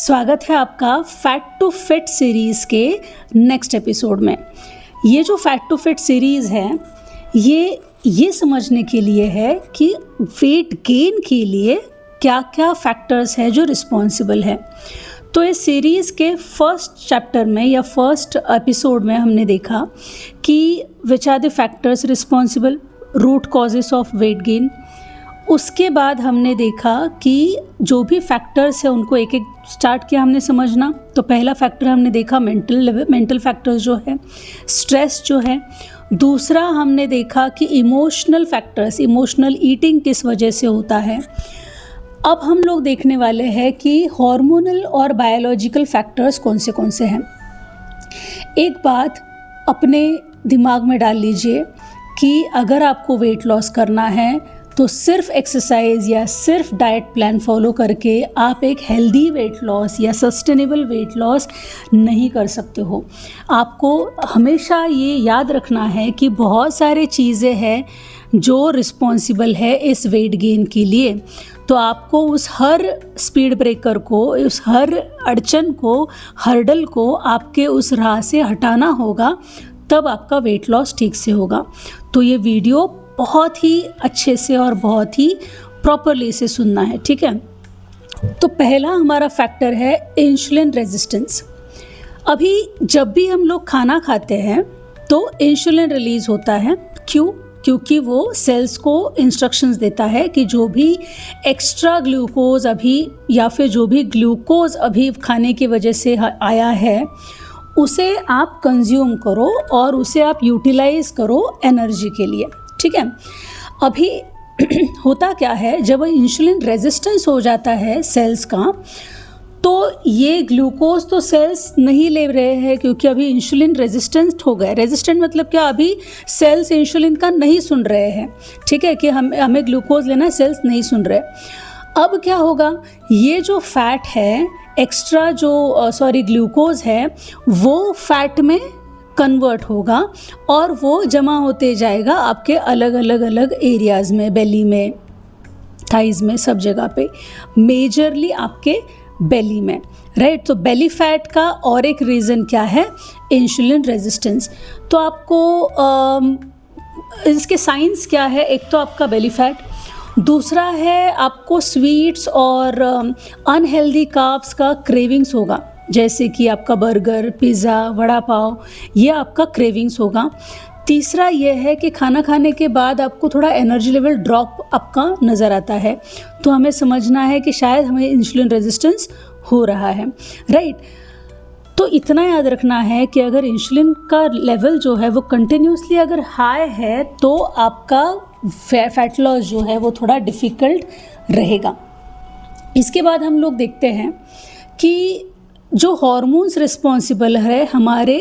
स्वागत है आपका फैट टू फिट सीरीज़ के नेक्स्ट एपिसोड में। ये जो फैट टू फिट सीरीज़ है ये समझने के लिए है कि वेट गेन के लिए क्या क्या फैक्टर्स है जो रिस्पॉन्सिबल है। तो इस सीरीज़ के फर्स्ट चैप्टर में या फर्स्ट एपिसोड में हमने देखा कि which are the factors responsible, root causes of weight gain. उसके बाद हमने देखा कि जो भी फैक्टर्स है उनको एक एक स्टार्ट किया हमने समझना। तो पहला फैक्टर हमने देखा मेंटल फैक्टर्स जो है, स्ट्रेस जो है। दूसरा हमने देखा कि इमोशनल फैक्टर्स, इमोशनल ईटिंग किस वजह से होता है। अब हम लोग देखने वाले हैं कि हार्मोनल और बायोलॉजिकल फैक्टर्स कौन से हैं। एक बात अपने दिमाग में डाल लीजिए कि अगर आपको वेट लॉस करना है तो सिर्फ एक्सरसाइज या सिर्फ डाइट प्लान फॉलो करके आप एक हेल्दी वेट लॉस या सस्टेनेबल वेट लॉस नहीं कर सकते हो। आपको हमेशा ये याद रखना है कि बहुत सारे चीज़ें हैं जो रिस्पॉन्सिबल है इस वेट गेन के लिए। तो आपको उस हर स्पीड ब्रेकर को, उस हर अड़चन को, हर्डल को आपके उस राह से हटाना होगा, तब आपका वेट लॉस ठीक से होगा। तो ये वीडियो बहुत ही अच्छे से और बहुत ही प्रॉपरली से सुनना है, ठीक है। तो पहला हमारा फैक्टर है इंसुलिन रेजिस्टेंस। अभी जब भी हम लोग खाना खाते हैं तो इंसुलिन रिलीज होता है। क्यों? क्योंकि वो सेल्स को इंस्ट्रक्शंस देता है कि जो भी एक्स्ट्रा ग्लूकोज अभी या फिर जो भी ग्लूकोज अभी खाने की वजह से आया है उसे आप कंज्यूम करो और उसे आप यूटिलाइज करो एनर्जी के लिए, ठीक है। अभी होता क्या है, जब इंसुलिन रेजिस्टेंस हो जाता है सेल्स का, तो ये ग्लूकोज तो सेल्स नहीं ले रहे हैं क्योंकि अभी इंसुलिन रेजिस्टेंट हो गए। रेजिस्टेंट मतलब क्या? अभी सेल्स इंसुलिन का नहीं सुन रहे हैं, ठीक है, कि हमें ग्लूकोज लेना है, सेल्स नहीं सुन रहे। अब क्या होगा, ये जो फैट है एक्स्ट्रा ग्लूकोज है वो फैट में कन्वर्ट होगा और वो जमा होते जाएगा आपके अलग अलग एरियाज़ में, बेली में, थाइज़ में, सब जगह पे, मेजरली आपके बेली में, राइट। तो बेली फैट का और एक रीज़न क्या है? Insulin resistance. तो आपको इसके साइंस क्या है? एक तो आपका बेली फैट, दूसरा है आपको स्वीट्स और अनहेल्दी कार्ब्स का क्रेविंग्स होगा, जैसे कि आपका बर्गर, पिज़्ज़ा, वड़ा पाव, ये आपका क्रेविंग्स होगा। तीसरा ये है कि खाना खाने के बाद आपको थोड़ा एनर्जी लेवल ड्रॉप आपका नज़र आता है, तो हमें समझना है कि शायद हमें इंसुलिन रेजिस्टेंस हो रहा है, राइट। तो इतना याद रखना है कि अगर इंसुलिन का लेवल जो है वो कंटिन्यूसली अगर हाई है तो आपका फैट लॉस जो है वो थोड़ा डिफ़िकल्ट रहेगा। इसके बाद हम लोग देखते हैं कि जो हार्मोन्स रिस्पॉन्सिबल है हमारे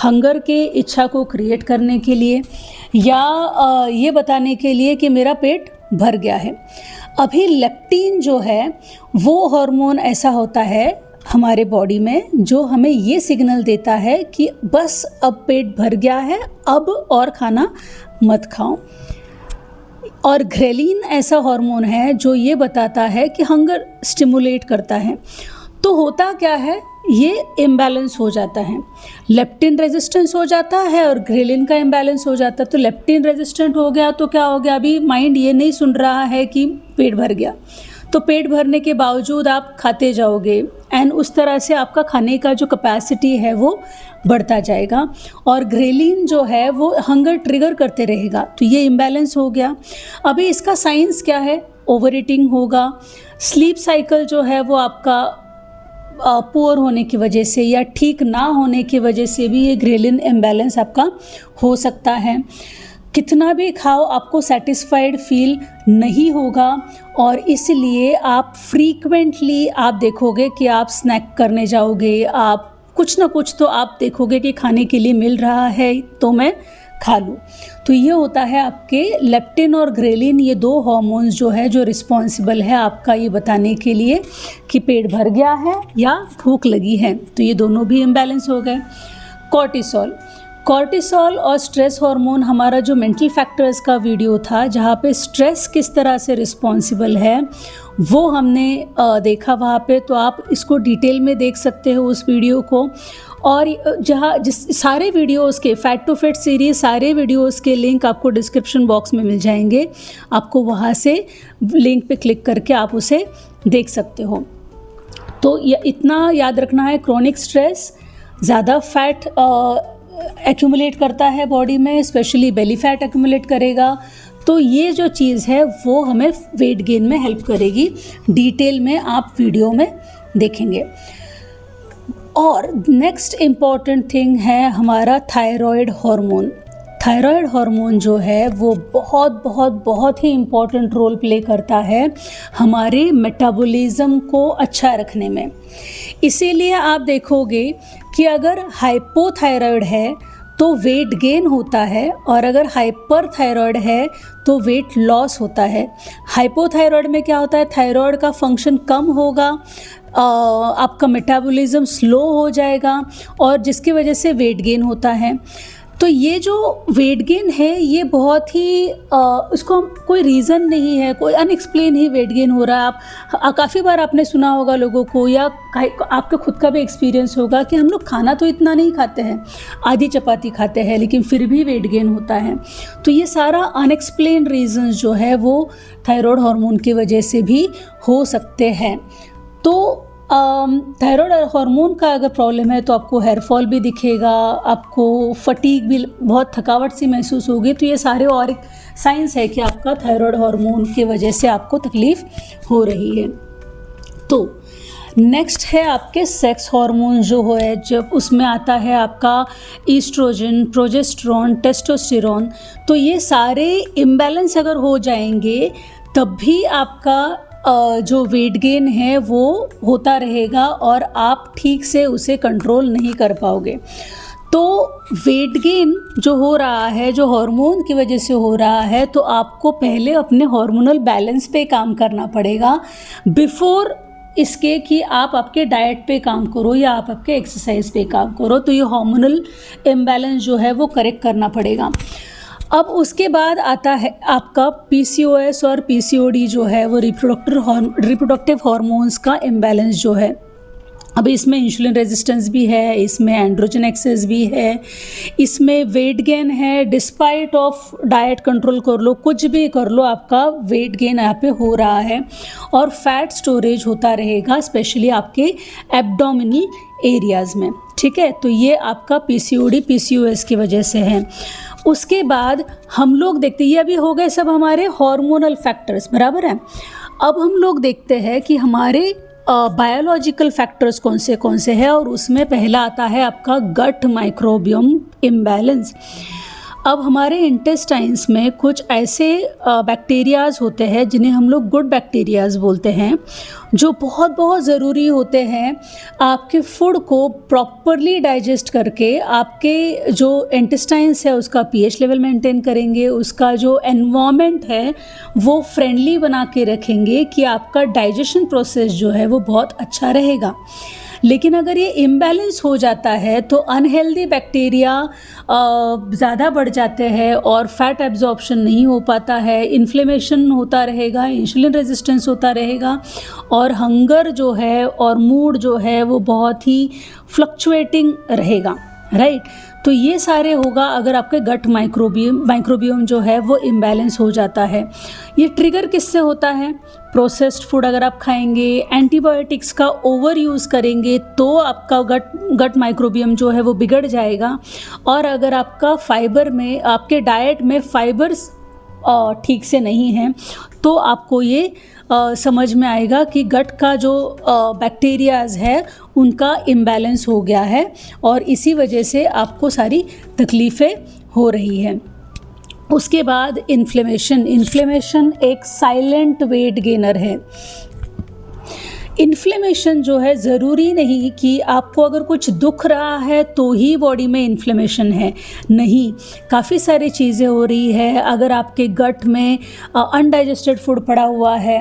हंगर के इच्छा को क्रिएट करने के लिए या ये बताने के लिए कि मेरा पेट भर गया है। अभी लेप्टिन जो है वो हार्मोन ऐसा होता है हमारे बॉडी में जो हमें ये सिग्नल देता है कि बस अब पेट भर गया है, अब और खाना मत खाओ। और ग्रेलिन ऐसा हार्मोन है जो ये बताता है कि हंगर स्टिमुलेट करता है। तो होता क्या है, ये इम्बैलेंस हो जाता है, लेप्टिन रेजिस्टेंस हो जाता है और ग्रेलिन का इम्बैलेंस हो जाता है। तो लेप्टिन रेजिस्टेंट हो गया तो क्या हो गया, अभी माइंड ये नहीं सुन रहा है कि पेट भर गया, तो पेट भरने के बावजूद आप खाते जाओगे एंड उस तरह से आपका खाने का जो कैपेसिटी है वो बढ़ता जाएगा और ग्रेलिन जो है वो हंगर ट्रिगर करते रहेगा। तो ये इम्बैलेंस हो गया। अभी इसका साइंस क्या है? ओवर ईटिंग होगा, स्लीप साइकिल जो है वो आपका पुअर होने की वजह से या ठीक ना होने की वजह से भी ये ग्रेलिन इम्बैलेंस आपका हो सकता है। कितना भी खाओ आपको सेटिस्फाइड फील नहीं होगा और इसलिए आप फ्रीक्वेंटली आप देखोगे कि आप स्नैक करने जाओगे, आप कुछ ना कुछ तो आप देखोगे कि खाने के लिए मिल रहा है तो मैं खा लूँ। तो ये होता है आपके लेप्टिन और ग्रेलिन, ये दो हार्मोन्स जो है जो रिस्पॉन्सिबल है आपका ये बताने के लिए कि पेट भर गया है या भूख लगी है। तो ये दोनों भी इम्बैलेंस हो गए। कॉर्टिसोल, कॉर्टिसोल और स्ट्रेस हार्मोन हमारा जो मेंटल फैक्टर्स का वीडियो था, जहाँ पे स्ट्रेस किस तरह से रिस्पॉन्सिबल है वो हमने देखा वहाँ पे, तो आप इसको डिटेल में देख सकते हो उस वीडियो को। और जिस सारे वीडियोस के फैट टू फिट सीरीज़ सारे वीडियोस के लिंक आपको डिस्क्रिप्शन बॉक्स में मिल जाएंगे, आपको वहाँ से लिंक पे क्लिक करके आप उसे देख सकते हो। तो ये इतना याद रखना है, क्रोनिक स्ट्रेस ज़्यादा फैट एक्यूमुलेट करता है बॉडी में, स्पेशली बेली फैट एक्यूमुलेट करेगा। तो ये जो चीज़ है वो हमें वेट गेन में हेल्प करेगी, डिटेल में आप वीडियो में देखेंगे। और नेक्स्ट इम्पॉर्टेंट थिंग है हमारा थायराइड हार्मोन। थायराइड हार्मोन जो है वो बहुत बहुत बहुत ही इम्पॉर्टेंट रोल प्ले करता है हमारे मेटाबॉलिज्म को अच्छा रखने में। इसीलिए आप देखोगे कि अगर हाइपोथायराइड है तो वेट गेन होता है, और अगर हाइपर थायराइड है तो वेट लॉस होता है। हाइपोथायराइड में क्या होता है, थायराइड का फंक्शन कम होगा, आपका मेटाबॉलिज्म स्लो हो जाएगा, और जिसकी वजह से वेट गेन होता है। तो ये जो वेट गेन है ये बहुत ही उसको कोई रीज़न नहीं है, कोई अनएक्सप्लेन ही वेट गेन हो रहा है। आप काफ़ी बार आपने सुना होगा लोगों को, या आपका खुद का भी एक्सपीरियंस होगा कि हम लोग खाना तो इतना नहीं खाते हैं, आधी चपाती खाते हैं, लेकिन फिर भी वेट गेन होता है। तो ये सारा अनएक्सप्लेन रीजंस जो है वो थायराइड हार्मोन की वजह से भी हो सकते हैं। तो थायराइड हार्मोन का अगर प्रॉब्लम है तो आपको हेयर फॉल भी दिखेगा, आपको फटीग भी, बहुत थकावट सी महसूस होगी। तो ये सारे और एक साइंस है कि आपका थायराइड हार्मोन की वजह से आपको तकलीफ़ हो रही है। तो नेक्स्ट है आपके सेक्स हार्मोन जो है, जब उसमें आता है आपका ईस्ट्रोजन, प्रोजेस्टेरोन, टेस्टोस्टेरोन। तो ये सारे इम्बैलेंस अगर हो जाएंगे तब भी आपका जो वेट गेन है वो होता रहेगा और आप ठीक से उसे कंट्रोल नहीं कर पाओगे। तो वेट गेन जो हो रहा है, जो हार्मोन की वजह से हो रहा है, तो आपको पहले अपने हार्मोनल बैलेंस पे काम करना पड़ेगा बिफोर इसके कि आप आपके डाइट पे काम करो या आप आपके एक्सरसाइज पे काम करो। तो ये हार्मोनल इम्बैलेंस जो है वो करेक्ट करना पड़ेगा। अब उसके बाद आता है आपका पीसीओएस और पीसीओडी जो है वो रिप्रोडक्टिव हार्मोन्स का इम्बैलेंस जो है। अब इसमें इंसुलिन रेजिस्टेंस भी है, इसमें एंड्रोजन एक्सेस भी है, इसमें वेट गेन है, डिस्पाइट ऑफ डाइट कंट्रोल कर लो, कुछ भी कर लो, आपका वेट गेन यहाँ पे हो रहा है। और फैट स्टोरेज होता रहेगा स्पेशली आपके एब्डोमिनल एरियाज़ में, ठीक है। तो ये आपका पीसीओडी पीसीओएस की वजह से है। उसके बाद हम लोग देखते हैं, ये अभी हो गए सब हमारे हार्मोनल फैक्टर्स, बराबर है। अब हम लोग देखते हैं कि हमारे बायोलॉजिकल फैक्टर्स कौन से हैं, और उसमें पहला आता है आपका गट माइक्रोबियम इम्बैलेंस। अब हमारे इंटेस्टाइन्स में कुछ ऐसे बैक्टीरियाज़ होते हैं जिन्हें हम लोग गुड बैक्टीरियाज़ बोलते हैं, जो बहुत बहुत ज़रूरी होते हैं आपके फूड को प्रॉपरली डाइजेस्ट करके आपके जो इंटेस्टाइन्स है उसका पीएच लेवल मेंटेन करेंगे, उसका जो एनवायरनमेंट है वो फ्रेंडली बना के रखेंगे कि आपका डाइजेशन प्रोसेस जो है वो बहुत अच्छा रहेगा। लेकिन अगर ये इम्बैलेंस हो जाता है तो अनहेल्दी बैक्टीरिया ज़्यादा बढ़ जाते हैं और फैट एब्जॉर्प्शन नहीं हो पाता है, इन्फ्लेमेशन होता रहेगा, इंसुलिन रेजिस्टेंस होता रहेगा, और हंगर जो है और मूड जो है वो बहुत ही फ्लक्चुएटिंग रहेगा, राइट। तो ये सारे होगा अगर आपके गट माइक्रोबियम जो है वो इम्बैलेंस हो जाता है। ये ट्रिगर किससे होता है? प्रोसेस्ड फूड अगर आप खाएंगे, एंटीबायोटिक्स का ओवर यूज़ करेंगे तो आपका गट माइक्रोबियम जो है वो बिगड़ जाएगा। और अगर आपका फाइबर में, आपके डाइट में फाइबर्स ठीक से नहीं है तो आपको ये समझ में आएगा कि गट का जो बैक्टीरियाज़ है उनका इम्बैलेंस हो गया है और इसी वजह से आपको सारी तकलीफ़ें हो रही हैं। उसके बाद इन्फ्लेमेशन एक साइलेंट वेट गेनर है। इन्फ्लेमेशन जो है ज़रूरी नहीं कि आपको अगर कुछ दुख रहा है तो ही बॉडी में इन्फ्लेमेशन है, नहीं, काफ़ी सारी चीज़ें हो रही है। अगर आपके गट में अनडाइजेस्टेड फूड पड़ा हुआ है,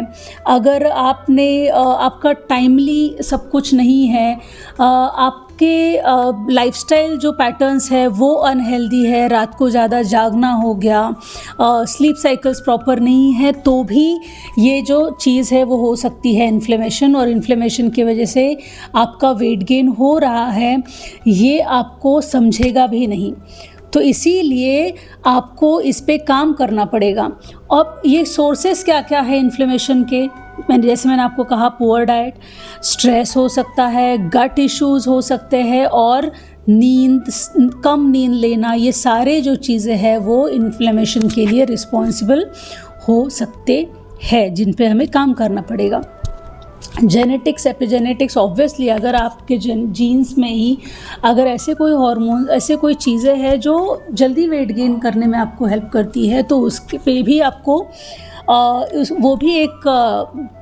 अगर आपका टाइमली सब कुछ नहीं है, आप आपके लाइफस्टाइल जो पैटर्न्स है वो अनहेल्दी है, रात को ज़्यादा जागना हो गया, स्लीप साइकिल्स प्रॉपर नहीं है, तो भी ये जो चीज़ है वो हो सकती है इन्फ्लेमेशन, और इन्फ्लेमेशन की वजह से आपका वेट गेन हो रहा है, ये आपको समझेगा भी नहीं। तो इसीलिए आपको इस पे काम करना पड़ेगा। अब ये सोर्सेस क्या क्या है इन्फ्लेमेशन के, मैंने आपको कहा पुअर डाइट, स्ट्रेस हो सकता है, गट इश्यूज़ हो सकते हैं, और कम नींद लेना, ये सारे जो चीज़ें हैं वो इन्फ्लेमेशन के लिए रिस्पॉन्सिबल हो सकते हैं, जिन पे हमें काम करना पड़ेगा। जेनेटिक्स, एपिजेनेटिक्स, ऑब्वियसली अगर आपके जीन्स में ही अगर ऐसे कोई हार्मोन, ऐसे कोई चीज़ें हैं जो जल्दी वेट गेन करने में आपको हेल्प करती है, तो उसके पे भी आपको वो भी एक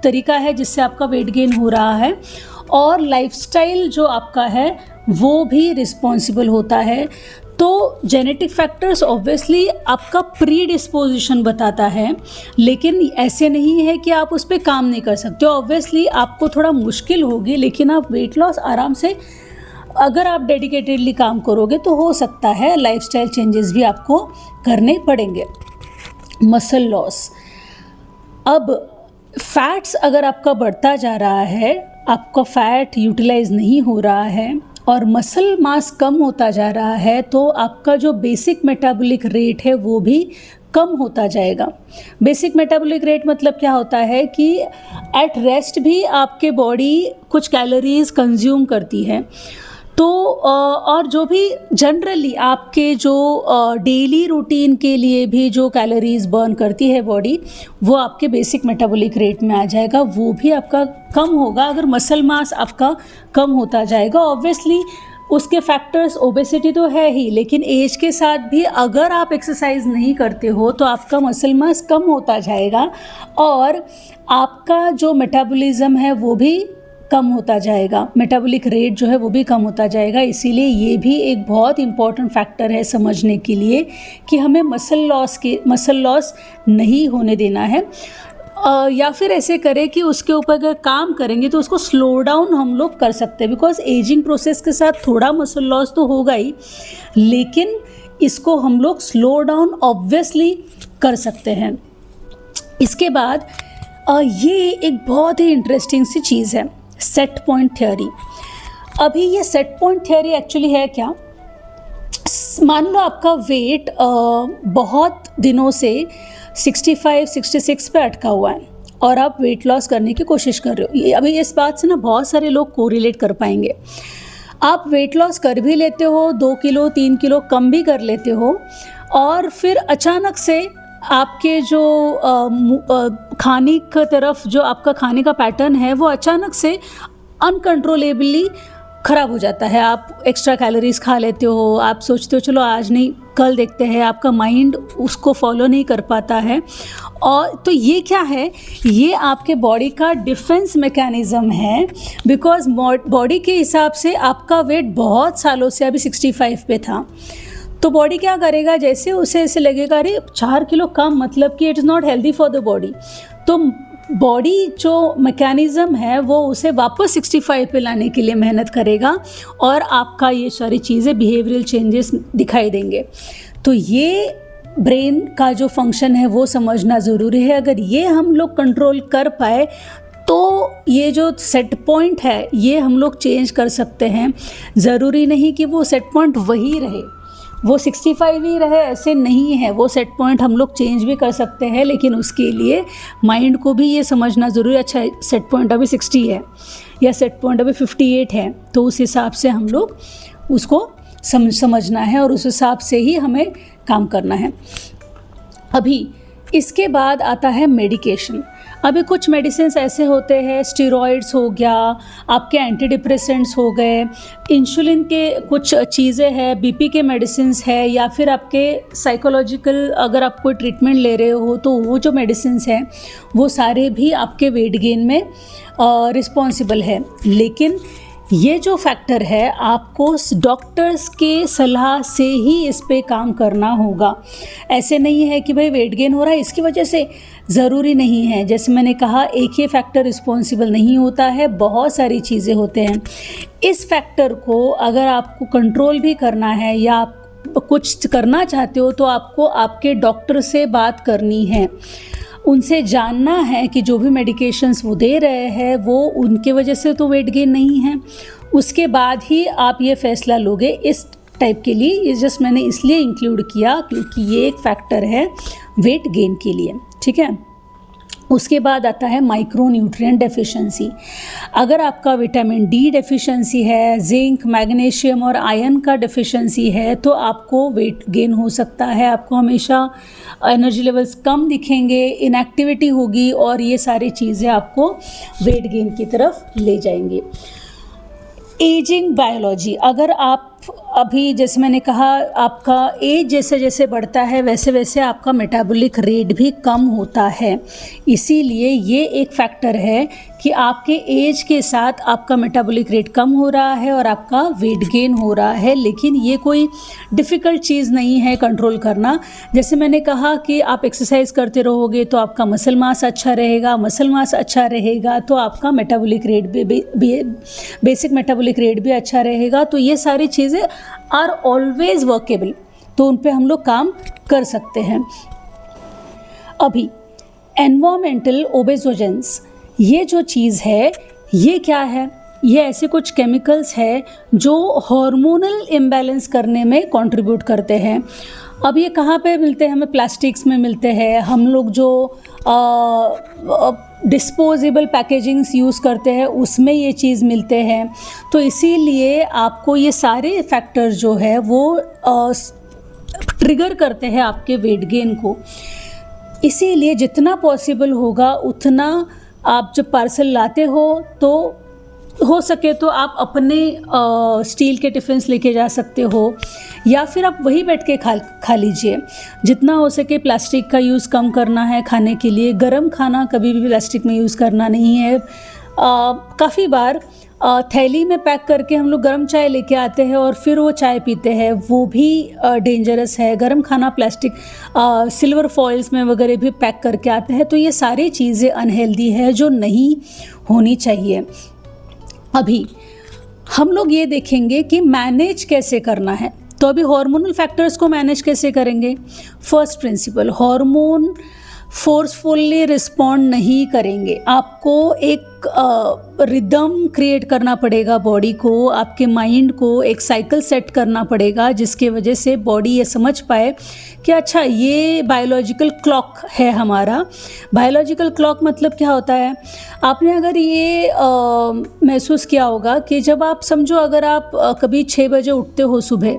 तरीका है जिससे आपका वेट गेन हो रहा है। और लाइफस्टाइल जो आपका है वो भी रिस्पॉन्सिबल होता है। तो जेनेटिक फैक्टर्स ऑब्वियसली आपका प्री डिस्पोजिशन बताता है, लेकिन ऐसे नहीं है कि आप उस पर काम नहीं कर सकते। ऑब्वियसली आपको थोड़ा मुश्किल होगी, लेकिन आप वेट लॉस आराम से, अगर आप डेडिकेटेडली काम करोगे तो हो सकता है। लाइफस्टाइल चेंजेस भी आपको करने पड़ेंगे। मसल लॉस, अब फैट्स अगर आपका बढ़ता जा रहा है, आपका फैट यूटिलाइज नहीं हो रहा है और मसल मास कम होता जा रहा है, तो आपका जो बेसिक मेटाबॉलिक रेट है वो भी कम होता जाएगा। बेसिक मेटाबॉलिक रेट मतलब क्या होता है कि एट रेस्ट भी आपके बॉडी कुछ कैलोरीज कंज्यूम करती है, तो और जो भी जनरली आपके जो डेली रूटीन के लिए भी जो कैलोरीज बर्न करती है बॉडी, वो आपके बेसिक मेटाबॉलिक रेट में आ जाएगा, वो भी आपका कम होगा अगर मसल मास आपका कम होता जाएगा। ऑब्वियसली उसके फैक्टर्स, ओबेसिटी तो है ही, लेकिन एज के साथ भी अगर आप एक्सरसाइज नहीं करते हो तो आपका मसल मास कम होता जाएगा और आपका जो मेटाबॉलिज्म है वो भी कम होता जाएगा, मेटाबॉलिक रेट जो है वो भी कम होता जाएगा। इसीलिए ये भी एक बहुत इम्पॉर्टेंट फैक्टर है समझने के लिए कि हमें मसल लॉस नहीं होने देना है, या फिर ऐसे करें कि उसके ऊपर अगर काम करेंगे तो उसको स्लो डाउन हम लोग कर सकते हैं। बिकॉज एजिंग प्रोसेस के साथ थोड़ा मसल लॉस तो होगा ही, लेकिन इसको हम लोग स्लो डाउन ऑब्वियसली कर सकते हैं। इसके बाद ये एक बहुत ही इंटरेस्टिंग सी चीज़ है, सेट पॉइंट थ्योरी। अभी ये सेट पॉइंट थ्योरी एक्चुअली है क्या, मान लो आपका वेट बहुत दिनों से 65-66 पे अटका हुआ है और आप वेट लॉस करने की कोशिश कर रहे हो। अभी इस बात से ना बहुत सारे लोग कोरिलेट कर पाएंगे। आप वेट लॉस कर भी लेते हो, 2 किलो 3 किलो कम भी कर लेते हो, और फिर अचानक से आपके जो खाने की तरफ जो आपका खाने का पैटर्न है वो अचानक से अनकंट्रोलेबली ख़राब हो जाता है। आप एक्स्ट्रा कैलोरीज खा लेते हो, आप सोचते हो चलो आज नहीं कल देखते हैं, आपका माइंड उसको फॉलो नहीं कर पाता है। और तो ये क्या है, ये आपके बॉडी का डिफेंस मैकेनिज़्म है। बिकॉज बॉडी के हिसाब से आपका वेट बहुत सालों से अभी 65 पे था, तो बॉडी क्या करेगा, जैसे उसे ऐसे लगेगा अरे 4 किलो कम, मतलब कि it is not healthy for the body, तो बॉडी जो मैकेनिज़्म है वो उसे वापस 65 पे लाने के लिए मेहनत करेगा और आपका ये सारी चीज़ें बिहेवियरल चेंजेस दिखाई देंगे। तो ये ब्रेन का जो फंक्शन है वो समझना ज़रूरी है। अगर ये हम लोग कंट्रोल कर पाए तो ये जो सेट पॉइंट है ये हम लोग चेंज कर सकते हैं। ज़रूरी नहीं कि वो सेट पॉइंट वही रहे, वो 65 ही रहे, ऐसे नहीं है। वो सेट पॉइंट हम लोग चेंज भी कर सकते हैं, लेकिन उसके लिए माइंड को भी ये समझना ज़रूरी है, अच्छा सेट पॉइंट अभी 60 है या सेट पॉइंट अभी 58 है, तो उस हिसाब से हम लोग उसको समझना है और उस हिसाब से ही हमें काम करना है। अभी इसके बाद आता है मेडिकेशन। अभी कुछ मेडिसिन्स ऐसे होते हैं, स्टेरॉइड्स हो गया, आपके एंटी डिप्रेसेंट्स हो गए, इंसुलिन के कुछ चीज़ें हैं, बीपी के मेडिसिन्स है, या फिर आपके साइकोलॉजिकल अगर आप कोई ट्रीटमेंट ले रहे हो तो वो जो मेडिसिन्स हैं वो सारे भी आपके वेट गेन में रिस्पॉन्सिबल है। लेकिन ये जो फैक्टर है आपको डॉक्टर्स के सलाह से ही इस पे काम करना होगा। ऐसे नहीं है कि भाई वेट गेन हो रहा है इसकी वजह से, ज़रूरी नहीं है। जैसे मैंने कहा एक ही फैक्टर रिस्पॉन्सिबल नहीं होता है, बहुत सारी चीज़ें होते हैं। इस फैक्टर को अगर आपको कंट्रोल भी करना है या आप कुछ करना चाहते हो तो आपको आपके डॉक्टर से बात करनी है, उनसे जानना है कि जो भी मेडिकेशंस वो दे रहे हैं वो उनके वजह से तो वेट गेन नहीं है। उसके बाद ही आप ये फैसला लोगे। इस टाइप के लिए ये जस्ट मैंने इसलिए इंक्लूड किया क्योंकि ये एक फैक्टर है वेट गेन के लिए, ठीक है। उसके बाद आता है माइक्रो न्यूट्रिएंट डेफिशिएंसी। अगर आपका विटामिन डी डेफिशिएंसी है, जिंक, मैग्नीशियम और आयरन का डेफिशिएंसी है तो आपको वेट गेन हो सकता है। आपको हमेशा एनर्जी लेवल्स कम दिखेंगे, इनएक्टिविटी होगी और ये सारी चीज़ें आपको वेट गेन की तरफ ले जाएंगी। एजिंग बायोलॉजी, अगर आप अभी जैसे मैंने कहा आपका एज जैसे जैसे बढ़ता है वैसे वैसे आपका मेटाबॉलिक रेट भी कम होता है, इसीलिए ये एक फैक्टर है कि आपके एज के साथ आपका मेटाबॉलिक रेट कम हो रहा है और आपका वेट गेन हो रहा है। लेकिन ये कोई डिफ़िकल्ट चीज़ नहीं है कंट्रोल करना। जैसे मैंने कहा कि आप एक्सरसाइज करते रहोगे तो आपका मसल मास अच्छा रहेगा, मसल मास अच्छा रहेगा तो आपका मेटाबॉलिक रेट भी बेसिक मेटाबॉलिक रेट भी अच्छा रहेगा। तो ये सारी चीज़ें आर ऑलवेज वर्केबल, तो उन पे हम लोग काम कर सकते हैं। अभी एनवायरमेंटल ओबेसोजेंस, ये जो चीज़ है ये क्या है? ये ऐसे कुछ केमिकल्स है जो हार्मोनल इम्बैलेंस करने में कंट्रीब्यूट करते हैं। अब ये कहाँ पे मिलते हैं? हमें प्लास्टिक्स में मिलते हैं। हम लोग जो डिस्पोजेबल पैकेजिंग्स यूज़ करते हैं उसमें ये चीज़ मिलते हैं। तो इसीलिए आपको ये सारे फैक्टर जो है वो ट्रिगर करते हैं आपके वेट गेन को। इसीलिए जितना पॉसिबल होगा उतना आप जब पार्सल लाते हो तो हो सके तो आप अपने स्टील के टिफ़िन्स लेके जा सकते हो या फिर आप वहीं बैठ के खा लीजिए। जितना हो सके प्लास्टिक का यूज़ कम करना है खाने के लिए। गरम खाना कभी भी प्लास्टिक में यूज़ करना नहीं है। काफ़ी बार थैली में पैक करके हम लोग गर्म चाय लेके आते हैं और फिर वो चाय पीते हैं, वो भी डेंजरस है। गर्म खाना प्लास्टिक सिल्वर फॉइल्स में वगैरह भी पैक करके आते हैं। तो ये सारी चीज़ें अनहेल्दी है जो नहीं होनी चाहिए। अभी हम लोग ये देखेंगे कि मैनेज कैसे करना है। तो अभी हार्मोनल फैक्टर्स को मैनेज कैसे करेंगे? First principle, hormone forcefully respond नहीं करेंगे। आपको एक रिदम क्रिएट करना पड़ेगा बॉडी को, आपके माइंड को एक साइकिल सेट करना पड़ेगा जिसके वजह से बॉडी ये समझ पाए कि अच्छा ये बायोलॉजिकल क्लॉक है हमारा। बायोलॉजिकल क्लॉक मतलब क्या होता है? आपने अगर ये महसूस किया होगा कि जब आप समझो अगर आप कभी 6 बजे उठते हो सुबह,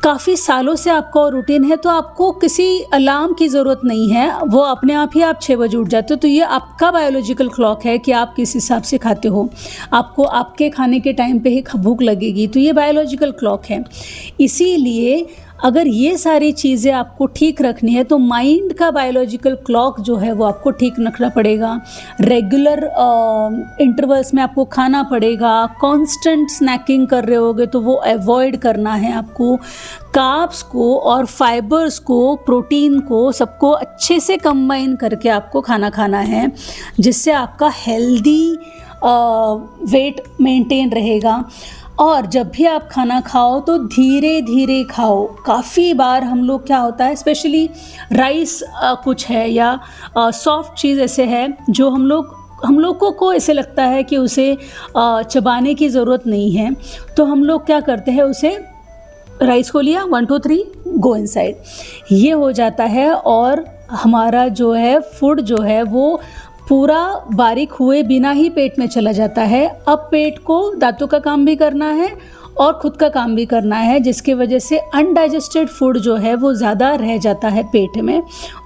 काफ़ी सालों से आपका रूटीन है तो आपको किसी अलार्म की ज़रूरत नहीं है, वो अपने आप ही आप 6 बजे उठ जाते हो। तो ये आपका बायोलॉजिकल क्लॉक है कि आप किस हिसाब से खाते हो। आपको आपके खाने के टाइम पे ही भूख लगेगी, तो ये बायोलॉजिकल क्लॉक है। इसीलिए अगर ये सारी चीज़ें आपको ठीक रखनी है तो माइंड का बायोलॉजिकल क्लॉक जो है वो आपको ठीक रखना पड़ेगा। रेगुलर इंटरवल्स में आपको खाना पड़ेगा। कांस्टेंट स्नैकिंग कर रहे होगे तो वो अवॉइड करना है आपको। कार्ब्स को और फाइबर्स को, प्रोटीन को, सबको अच्छे से कंबाइन करके आपको खाना खाना है जिससे आपका हेल्दी वेट मेंटेन रहेगा। और जब भी आप खाना खाओ तो धीरे धीरे खाओ। काफ़ी बार हम लोग क्या होता है, स्पेशली राइस कुछ है या सॉफ्ट चीज़ ऐसे है जो हम लोगों को ऐसे लगता है कि उसे चबाने की ज़रूरत नहीं है, तो हम लोग क्या करते हैं, उसे राइस को लिया 1 2 3 गो इनसाइड, ये हो जाता है और हमारा जो है फूड जो है वो पूरा बारीक हुए बिना ही पेट में चला जाता है। अब पेट को दांतों का काम भी करना है और खुद का काम भी करना है, जिसकी वजह से अनडाइजेस्टेड फूड जो है वो ज़्यादा रह जाता है पेट में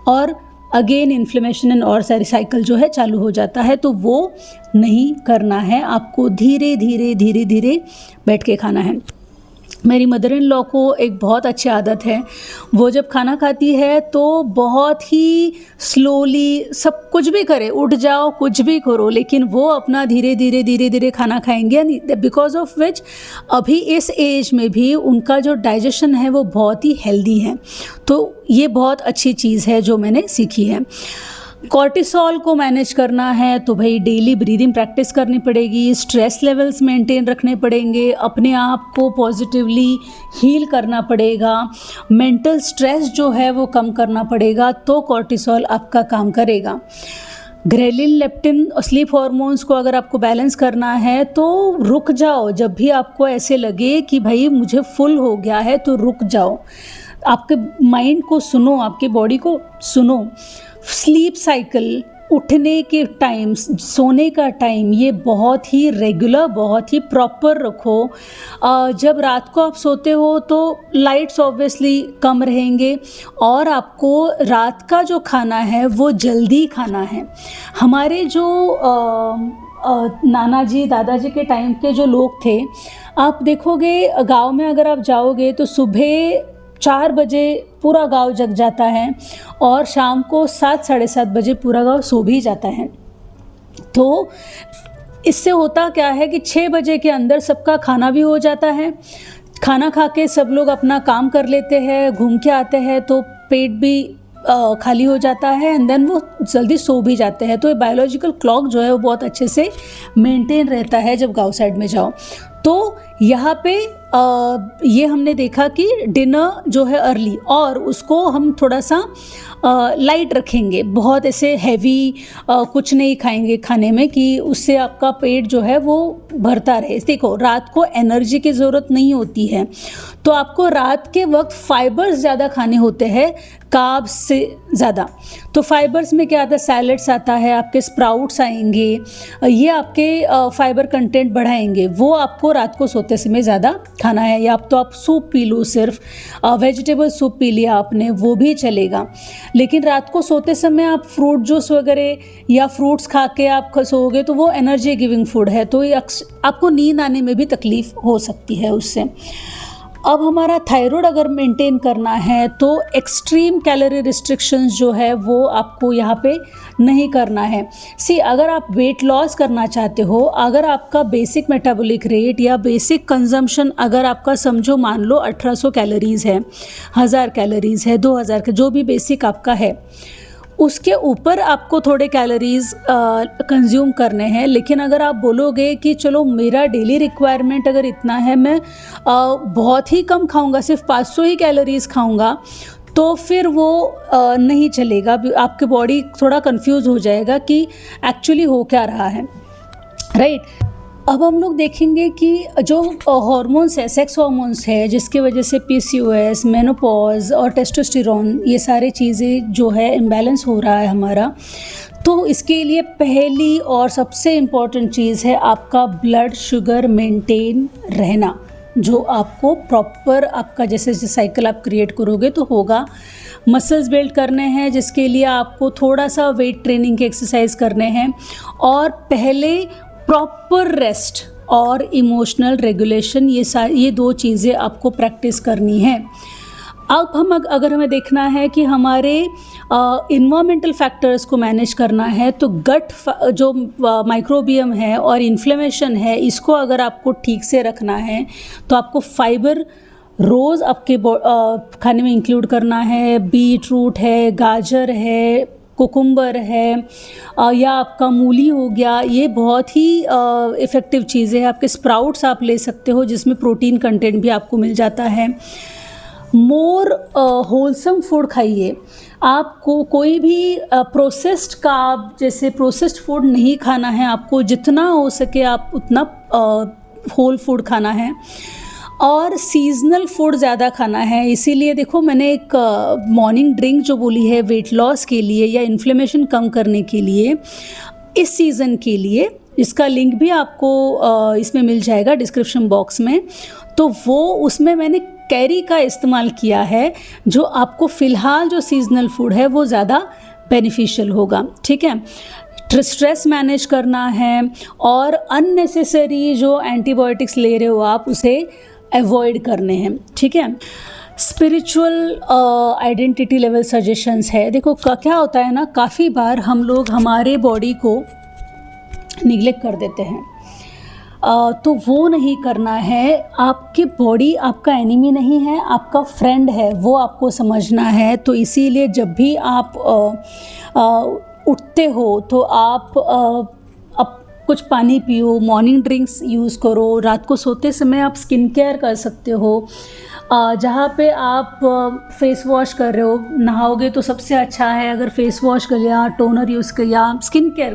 और अगेन इन्फ्लेमेशन एंड और सारी साइकिल जो है चालू हो जाता है। तो वो नहीं करना है, आपको धीरे धीरे धीरे धीरे बैठ के खाना है। मेरी मदर इन लॉ को एक बहुत अच्छी आदत है, वो जब खाना खाती है तो बहुत ही स्लोली, सब कुछ भी करे, उठ जाओ कुछ भी करो, लेकिन वो अपना धीरे धीरे धीरे धीरे खाना खाएंगे, बिकॉज ऑफ विच अभी इस एज में भी उनका जो डाइजेशन है वो बहुत ही हेल्दी है। तो ये बहुत अच्छी चीज़ है जो मैंने सीखी है। कॉर्टिसोल को मैनेज करना है तो भाई डेली ब्रीदिंग प्रैक्टिस करनी पड़ेगी, स्ट्रेस लेवल्स मेंटेन रखने पड़ेंगे, अपने आप को पॉजिटिवली हील करना पड़ेगा, मेंटल स्ट्रेस जो है वो कम करना पड़ेगा, तो कॉर्टिसोल आपका काम करेगा। ग्रेलिन, लेप्टिन और स्लीप हार्मोन्स को अगर आपको बैलेंस करना है तो रुक जाओ, जब भी आपको ऐसे लगे कि भाई मुझे फुल हो गया है तो रुक जाओ, आपके माइंड को सुनो, आपके बॉडी को सुनो। स्लीप साइकिल, उठने के टाइम, सोने का टाइम, ये बहुत ही रेगुलर, बहुत ही प्रॉपर रखो। जब रात को आप सोते हो तो लाइट्स ऑब्वियसली कम रहेंगे और आपको रात का जो खाना है वो जल्दी खाना है। हमारे जो नाना जी, दादाजी के टाइम के जो लोग थे, आप देखोगे गांव में अगर आप जाओगे तो सुबह 4 बजे पूरा गांव जग जाता है और शाम को 7 साढ़े 7 बजे पूरा गांव सो भी जाता है। तो इससे होता क्या है कि 6 बजे के अंदर सबका खाना भी हो जाता है, खाना खा के सब लोग अपना काम कर लेते हैं, घूम के आते हैं तो पेट भी खाली हो जाता है एंड देन वो जल्दी सो भी जाते हैं। तो ये बायोलॉजिकल क्लॉक जो है वो बहुत अच्छे से मेंटेन रहता है जब गांव साइड में जाओ। तो यहाँ पे ये हमने देखा कि डिनर जो है अर्ली, और उसको हम थोड़ा सा लाइट रखेंगे, बहुत ऐसे हैवी कुछ नहीं खाएंगे खाने में कि उससे आपका पेट जो है वो भरता रहे। देखो, रात को एनर्जी की ज़रूरत नहीं होती है, तो आपको रात के वक्त फाइबर्स ज़्यादा खाने होते हैं कार्ब्स से ज़्यादा। तो फाइबर्स में क्या आता है, सैलड्स आता है, आपके स्प्राउट्स आएंगे, ये आपके फाइबर कंटेंट बढ़ाएंगे, वो आपको रात को सोते समय ज़्यादा खाना है। या तो आप सूप पी लो, सिर्फ वेजिटेबल सूप पी लिया आपने, वो भी चलेगा। लेकिन रात को सोते समय आप फ्रूट जूस वगैरह या फ्रूट्स खा के आप सोओगे तो वो एनर्जी गिविंग फूड है, तो ये आपको नींद आने में भी तकलीफ़ हो सकती है उससे। अब हमारा थायराइड अगर मेंटेन करना है तो एक्सट्रीम कैलोरी रिस्ट्रिक्शंस जो है वो आपको यहाँ पे नहीं करना है। अगर आप वेट लॉस करना चाहते हो, अगर आपका बेसिक मेटाबॉलिक रेट या बेसिक कंजम्पशन अगर आपका समझो मान लो 1800 कैलोरीज़ है, 1000 कैलोरीज़ है, 2000 का जो भी बेसिक आपका है, उसके ऊपर आपको थोड़े कैलोरीज़ कंज्यूम करने हैं। लेकिन अगर आप बोलोगे कि चलो मेरा डेली रिक्वायरमेंट अगर इतना है, मैं बहुत ही कम खाऊंगा, सिर्फ 500 ही कैलोरीज़ खाऊंगा, तो फिर वो नहीं चलेगा। आपके बॉडी थोड़ा कंफ्यूज हो जाएगा कि एक्चुअली हो क्या रहा है, राइट। अब हम लोग देखेंगे कि जो हार्मोन्स है, सेक्स हार्मोन्स है, जिसकी वजह से पीसीओएस, मेनोपॉज और टेस्टोस्टेरोन, ये सारी चीज़ें जो है इम्बैलेंस हो रहा है हमारा, तो इसके लिए पहली और सबसे इम्पॉर्टेंट चीज़ है आपका ब्लड शुगर मेंटेन रहना, जो आपको प्रॉपर आपका जैसे साइकिल आप क्रिएट करोगे तो होगा। मसल्स बिल्ड करने हैं जिसके लिए आपको थोड़ा सा वेट ट्रेनिंग के एक्सरसाइज करने हैं, और पहले प्रॉपर रेस्ट और इमोशनल रेगुलेशन, ये 2 चीज़ें आपको प्रैक्टिस करनी है। अब अगर हमें देखना है कि हमारे इन्वायरमेंटल फैक्टर्स को मैनेज करना है, तो गट जो माइक्रोबियम है और इन्फ्लेमेशन है, इसको अगर आपको ठीक से रखना है तो आपको फाइबर रोज़ आपके खाने में इंक्लूड करना है। बीट रूट है, गाजर है, कुकुम्बर है, या आपका मूली हो गया, ये बहुत ही इफ़ेक्टिव चीज़ें हैं। आपके स्प्राउट्स आप ले सकते हो जिसमें प्रोटीन कंटेंट भी आपको मिल जाता है। मोर होलसम फूड खाइए। आपको कोई भी प्रोसेस्ड कार्ब जैसे प्रोसेस्ड फूड नहीं खाना है, आपको जितना हो सके आप उतना होल फूड खाना है, और सीजनल फूड ज़्यादा खाना है। इसीलिए देखो, मैंने एक मॉर्निंग ड्रिंक जो बोली है वेट लॉस के लिए या इन्फ्लेमेशन कम करने के लिए, इस सीज़न के लिए, इसका लिंक भी आपको इसमें मिल जाएगा डिस्क्रिप्शन बॉक्स में। तो वो उसमें मैंने कैरी का इस्तेमाल किया है, जो आपको फ़िलहाल जो सीजनल फूड है वो ज़्यादा बेनिफिशियल होगा, ठीक है। स्ट्रेस मैनेज करना है, और अननेसेसरी जो एंटीबायोटिक्स ले रहे हो आप उसे अवॉइड करने हैं, ठीक है। स्पिरिचुअल आइडेंटिटी लेवल सजेशंस है। देखो क्या होता है ना, काफ़ी बार हम लोग हमारे बॉडी को निग्लेक्ट कर देते हैं, तो वो नहीं करना है। आपकी बॉडी आपका एनिमी नहीं है, आपका फ्रेंड है, वो आपको समझना है। तो इसीलिए जब भी आप उठते हो तो आप कुछ पानी पियो, मॉर्निंग ड्रिंक्स यूज़ करो, रात को सोते समय आप स्किन केयर कर सकते हो। जहाँ पे आप फेस वॉश कर रहे हो, नहाओगे तो सबसे अच्छा है अगर फेस वॉश कर लिया, टोनर यूज़ कर लिया, स्किन केयर।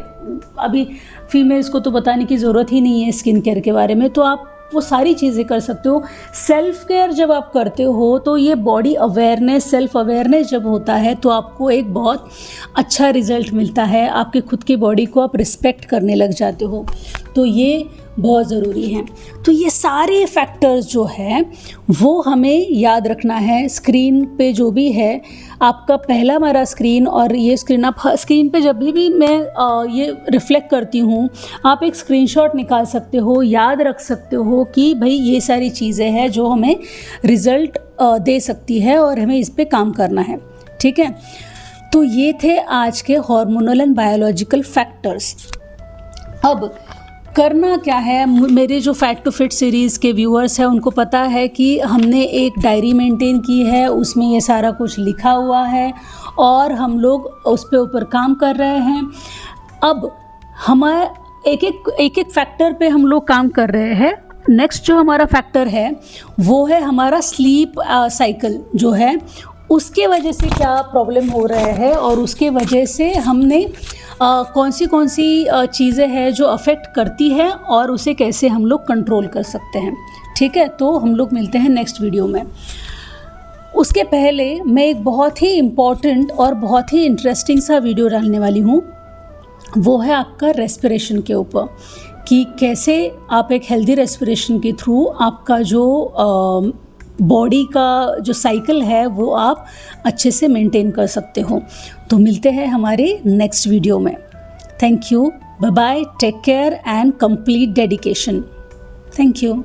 अभी फीमेल्स को तो बताने की ज़रूरत ही नहीं है स्किन केयर के बारे में, तो आप वो सारी चीज़ें कर सकते हो। सेल्फ केयर जब आप करते हो तो ये बॉडी अवेयरनेस, सेल्फ अवेयरनेस जब होता है तो आपको एक बहुत अच्छा रिज़ल्ट मिलता है। आपके खुद की बॉडी को आप रिस्पेक्ट करने लग जाते हो, तो ये बहुत ज़रूरी है। तो ये सारे फैक्टर्स जो है वो हमें याद रखना है। स्क्रीन पे जो भी है आपका पहला मेरा स्क्रीन, और ये स्क्रीन आप स्क्रीन पे जब भी मैं ये रिफ्लेक्ट करती हूँ, आप एक स्क्रीनशॉट निकाल सकते हो, याद रख सकते हो कि भाई ये सारी चीज़ें हैं जो हमें रिज़ल्ट दे सकती है और हमें इस पे काम करना है, ठीक है। तो ये थे आज के हार्मोनल एंड बायोलॉजिकल फैक्टर्स। अब करना क्या है, मेरे जो फैट टू फिट सीरीज़ के व्यूअर्स हैं उनको पता है कि हमने एक डायरी मेंटेन की है, उसमें ये सारा कुछ लिखा हुआ है और हम लोग उस पे ऊपर काम कर रहे हैं। अब हमारे एक फैक्टर पे हम लोग काम कर रहे हैं। नेक्स्ट जो हमारा फैक्टर है वो है हमारा स्लीप साइकिल जो है, उसके वजह से क्या प्रॉब्लम हो रहा है और उसके वजह से हमने कौन सी चीज़ें हैं जो अफेक्ट करती है और उसे कैसे हम लोग कंट्रोल कर सकते हैं, ठीक है। तो हम लोग मिलते हैं नेक्स्ट वीडियो में। उसके पहले मैं एक बहुत ही इम्पॉर्टेंट और बहुत ही इंटरेस्टिंग सा वीडियो डालने वाली हूँ, वो है आपका रेस्पिरेशन के ऊपर, कि कैसे आप एक हेल्दी रेस्पिरेशन के थ्रू आपका जो बॉडी का जो साइकिल है वो आप अच्छे से मेंटेन कर सकते हो। तो मिलते हैं हमारे नेक्स्ट वीडियो में। Thank you, bye bye, take care and complete dedication. Thank you.